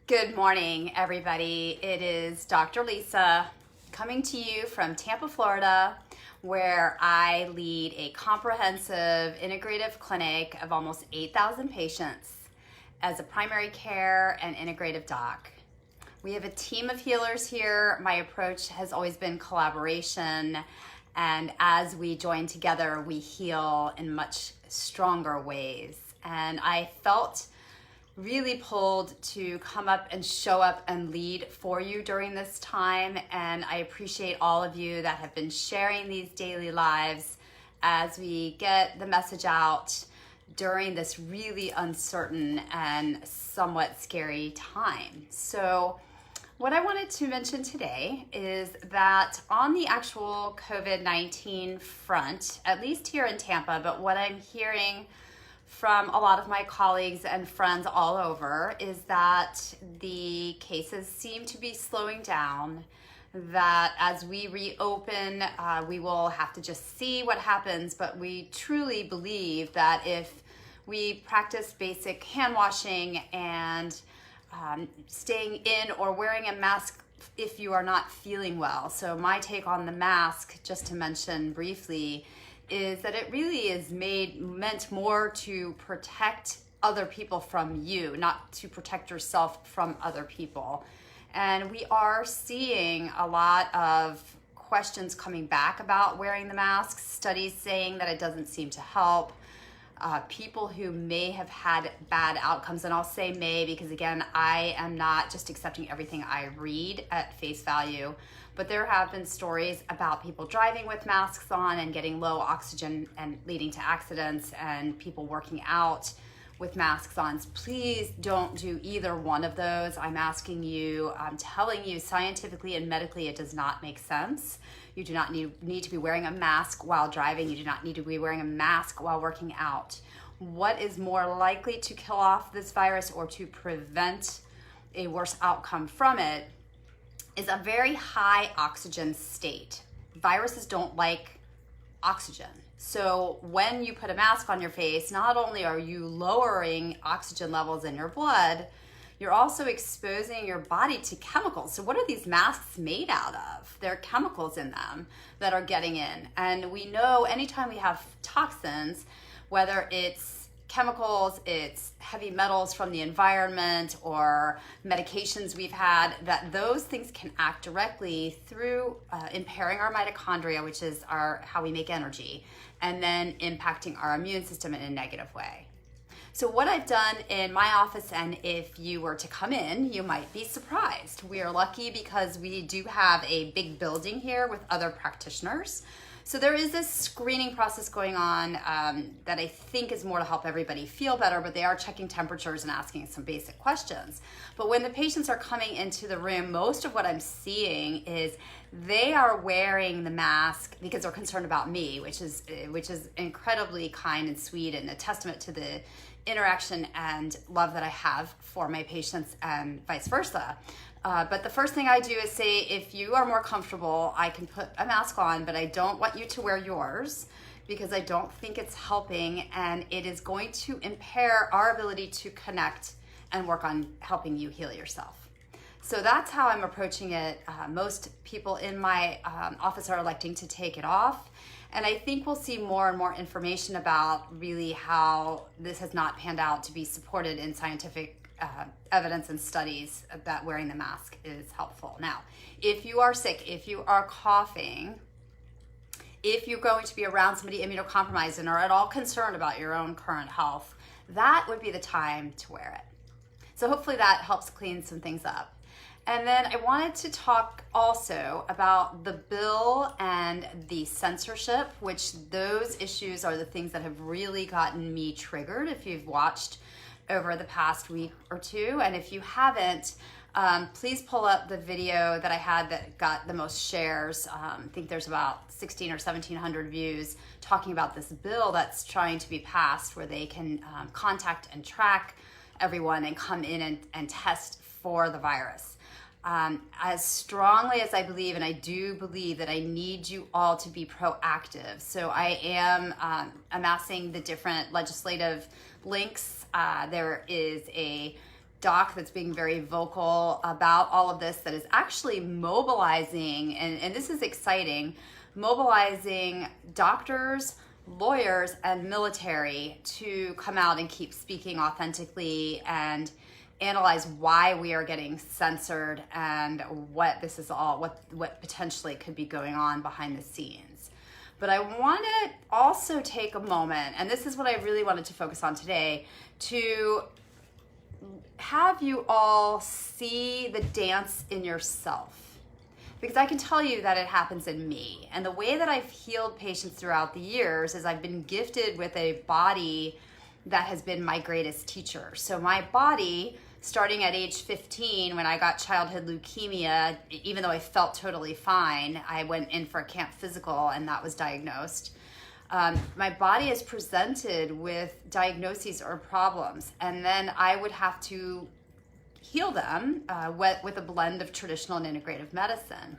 Good morning, everybody. It is Dr. Lisa coming to you from Tampa, Florida, where I lead a comprehensive integrative clinic of almost 8,000 patients as a primary care and integrative doc. We have a team of healers here. My approach has always been collaboration, and as we join together, we heal in much stronger ways. And I felt really pulled to come up and show up and lead for you during this time, and I appreciate all of you that have been sharing these daily lives as we get the message out during this really uncertain and somewhat scary time. So what I wanted to mention today is that on the actual COVID-19 front, at least here in Tampa, but what I'm hearing from a lot of my colleagues and friends all over is that the cases seem to be slowing down, that as we reopen, we will have to just see what happens, but we truly believe that if we practice basic hand washing and staying in or wearing a mask if you are not feeling well. So my take on the mask, just to mention briefly, is that it really is meant more to protect other people from you, not to protect yourself from other people. And we are seeing a lot of questions coming back about wearing the mask, studies saying that it doesn't seem to help. People who may have had bad outcomes, and I'll say may because again, I am not just accepting everything I read at face value, but there have been stories about people driving with masks on and getting low oxygen and leading to accidents, and people working out with masks on. Please don't do either one of those. I'm asking you, I'm telling you scientifically and medically it does not make sense. You do not need to be wearing a mask while driving. You do not need to be wearing a mask while working out. What is more likely to kill off this virus or to prevent a worse outcome from it is a very high oxygen state. Viruses don't like oxygen. So when you put a mask on your face, not only are you lowering oxygen levels in your blood, you're also exposing your body to chemicals. So what are these masks made out of? There are chemicals in them that are getting in. And we know anytime we have toxins, whether it's chemicals, it's heavy metals from the environment or medications we've had, that those things can act directly through impairing our mitochondria, which is how we make energy, and then impacting our immune system in a negative way. So what I've done in my office, and if you were to come in, you might be surprised. We are lucky because we do have a big building here with other practitioners. So there is this screening process going on that I think is more to help everybody feel better, but they are checking temperatures and asking some basic questions. But when the patients are coming into the room, most of what I'm seeing is they are wearing the mask because they're concerned about me, which is incredibly kind and sweet and a testament to the interaction and love that I have for my patients and vice versa. But the first thing I do is say, if you are more comfortable, I can put a mask on, but I don't want you to wear yours because I don't think it's helping, and it is going to impair our ability to connect and work on helping you heal yourself. So that's how I'm approaching it. Most people in my office are electing to take it off. And I think we'll see more and more information about really how this has not panned out to be supported in scientific evidence and studies that wearing the mask is helpful. Now, if you are sick, if you are coughing, if you're going to be around somebody immunocompromised and are at all concerned about your own current health, that would be the time to wear it. So hopefully that helps clean some things up. And then I wanted to talk also about the bill and the censorship, which those issues are the things that have really gotten me triggered if you've watched over the past week or two. And if you haven't, please pull up the video that I had that got the most shares. I think there's about 16 or 1700 views talking about this bill that's trying to be passed where they can contact and track everyone and come in and test for the virus. As strongly as I believe, and I do believe that I need you all to be proactive. So I am amassing the different legislative links. There is a doc that's being very vocal about all of this, that is actually mobilizing, and this is exciting, mobilizing doctors, lawyers, and military to come out and keep speaking authentically and analyze why we are getting censored and what this is all, what potentially could be going on behind the scenes. But I want to also take a moment, and this is what I really wanted to focus on today, to have you all see the dance in yourself. Because I can tell you that it happens in me. And the way that I've healed patients throughout the years is I've been gifted with a body that has been my greatest teacher. So my body, starting at age 15, when I got childhood leukemia, even though I felt totally fine, I went in for a camp physical and that was diagnosed. My body is presented with diagnoses or problems, and then I would have to heal them with a blend of traditional and integrative medicine.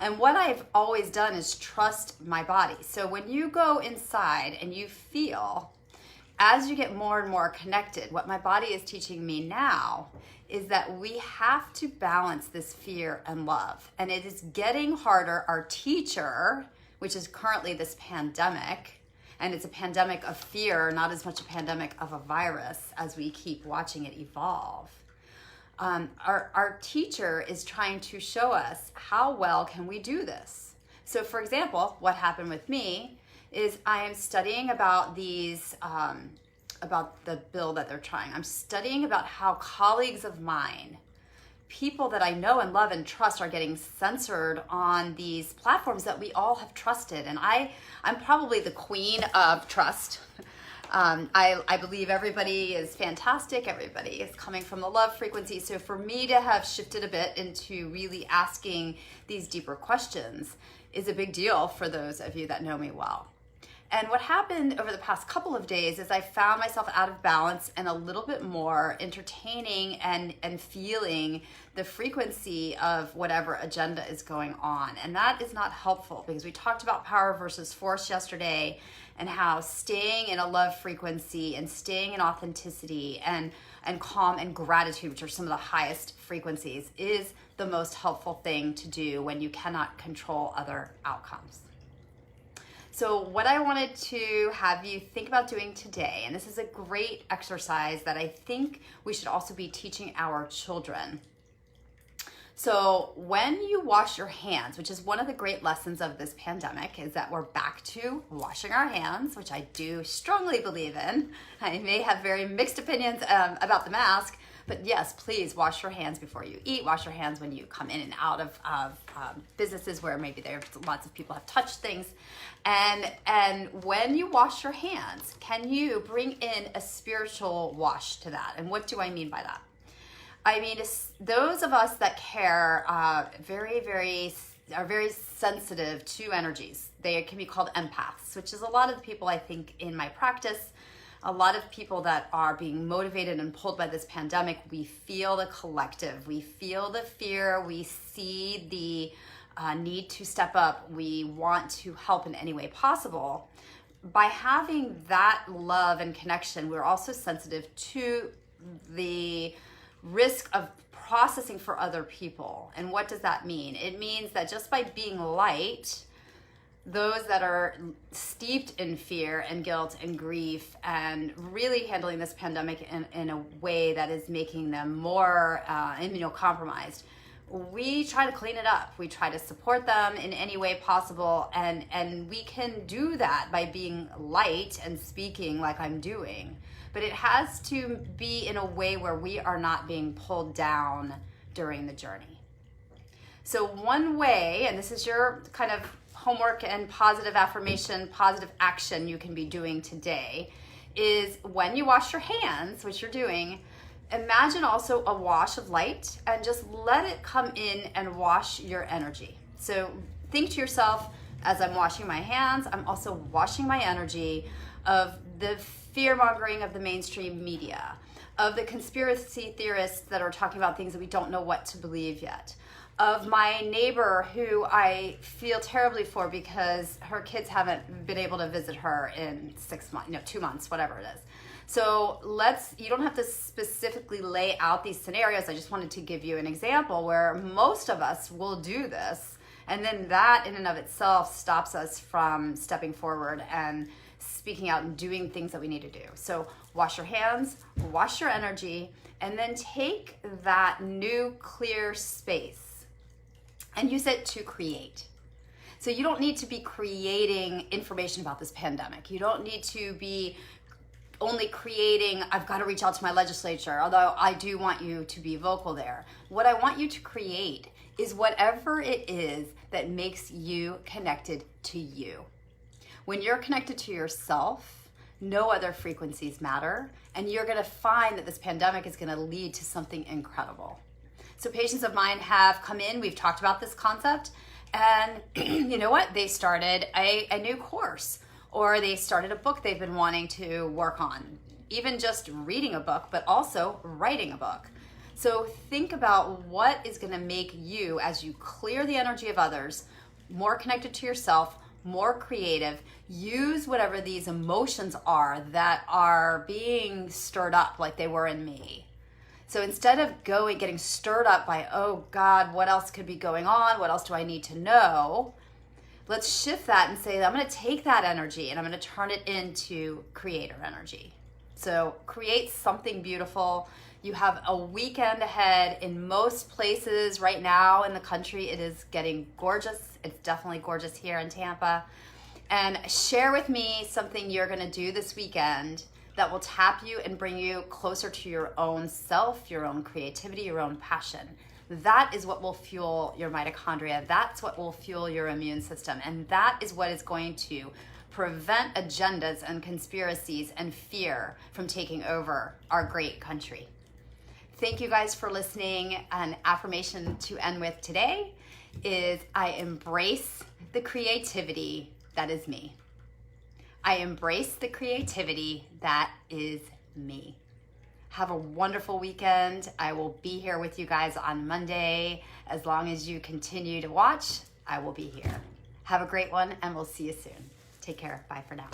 And what I've always done is trust my body. So when you go inside and you feel, as you get more and more connected, what my body is teaching me now is that we have to balance this fear and love. And it is getting harder. Our teacher, which is currently this pandemic, and it's a pandemic of fear, not as much a pandemic of a virus as we keep watching it evolve. Our teacher is trying to show us how well can we do this. So for example, what happened with me is I am studying about these, about the bill that they're trying. I'm studying about how colleagues of mine, people that I know and love and trust, are getting censored on these platforms that we all have trusted. And I'm probably the queen of trust. I believe everybody is fantastic. Everybody is coming from the love frequency. So for me to have shifted a bit into really asking these deeper questions is a big deal for those of you that know me well. And what happened over the past couple of days is I found myself out of balance and a little bit more entertaining and feeling the frequency of whatever agenda is going on. And that is not helpful, because we talked about power versus force yesterday, and how staying in a love frequency and staying in authenticity and calm and gratitude, which are some of the highest frequencies, is the most helpful thing to do when you cannot control other outcomes. So what I wanted to have you think about doing today, and this is a great exercise that I think we should also be teaching our children. So when you wash your hands, which is one of the great lessons of this pandemic, is that we're back to washing our hands, which I do strongly believe in. I may have very mixed opinions about the mask, but yes, please wash your hands before you eat. Wash your hands when you come in and out of businesses where maybe there's lots of people have touched things. And when you wash your hands, can you bring in a spiritual wash to that? And what do I mean by that? I mean, those of us that care are very sensitive to energies. They can be called empaths, which is a lot of the people I think in my practice. A lot of people that are being motivated and pulled by this pandemic, we feel the collective. We feel the fear. We see the need to step up. We want to help in any way possible. By having that love and connection, we're also sensitive to the risk of processing for other people. And what does that mean? It means that just by being light, those that are steeped in fear and guilt and grief and really handling this pandemic in a way that is making them more immunocompromised, we try to clean it up. We try to support them in any way possible. And we can do that by being light and speaking like I'm doing. But it has to be in a way where we are not being pulled down during the journey. So one way, and this is your kind of homework and positive affirmation, positive action you can be doing today, is when you wash your hands, which you're doing, imagine also a wash of light and just let it come in and wash your energy. So think to yourself, as I'm washing my hands, I'm also washing my energy of the fear-mongering of the mainstream media, of the conspiracy theorists that are talking about things that we don't know what to believe yet, of my neighbor who I feel terribly for because her kids haven't been able to visit her in 6 months, 2 months, whatever it is. So you don't have to specifically basically lay out these scenarios. I just wanted to give you an example where most of us will do this, and then that in and of itself stops us from stepping forward and speaking out and doing things that we need to do. So wash your hands, wash your energy, and then take that new clear space and use it to create. So you don't need to be creating information about this pandemic. You don't need to be only creating, I've got to reach out to my legislature, although I do want you to be vocal there. What I want you to create is whatever it is that makes you connected to you. When you're connected to yourself, no other frequencies matter, and you're going to find that this pandemic is going to lead to something incredible. So patients of mine have come in, we've talked about this concept, and you know what? They started a new course, or they started a book they've been wanting to work on, even just reading a book, but also writing a book. So think about what is going to make you, as you clear the energy of others, more connected to yourself, more creative. Use whatever these emotions are that are being stirred up like they were in me. So instead of getting stirred up by, oh God, what else could be going on? What else do I need to know? Let's shift that and say, I'm going to take that energy and I'm going to turn it into creator energy. So create something beautiful. You have a weekend ahead. In most places right now in the country, it is getting gorgeous. It's definitely gorgeous here in Tampa. And share with me something you're going to do this weekend that will tap you and bring you closer to your own self, your own creativity, your own passion. That is what will fuel your mitochondria. That's what will fuel your immune system. And that is what is going to prevent agendas and conspiracies and fear from taking over our great country. Thank you guys for listening. An affirmation to end with today is, I embrace the creativity that is me. I embrace the creativity that is me. Have a wonderful weekend. I will be here with you guys on Monday. As long as you continue to watch, I will be here. Have a great one, and we'll see you soon. Take care. Bye for now.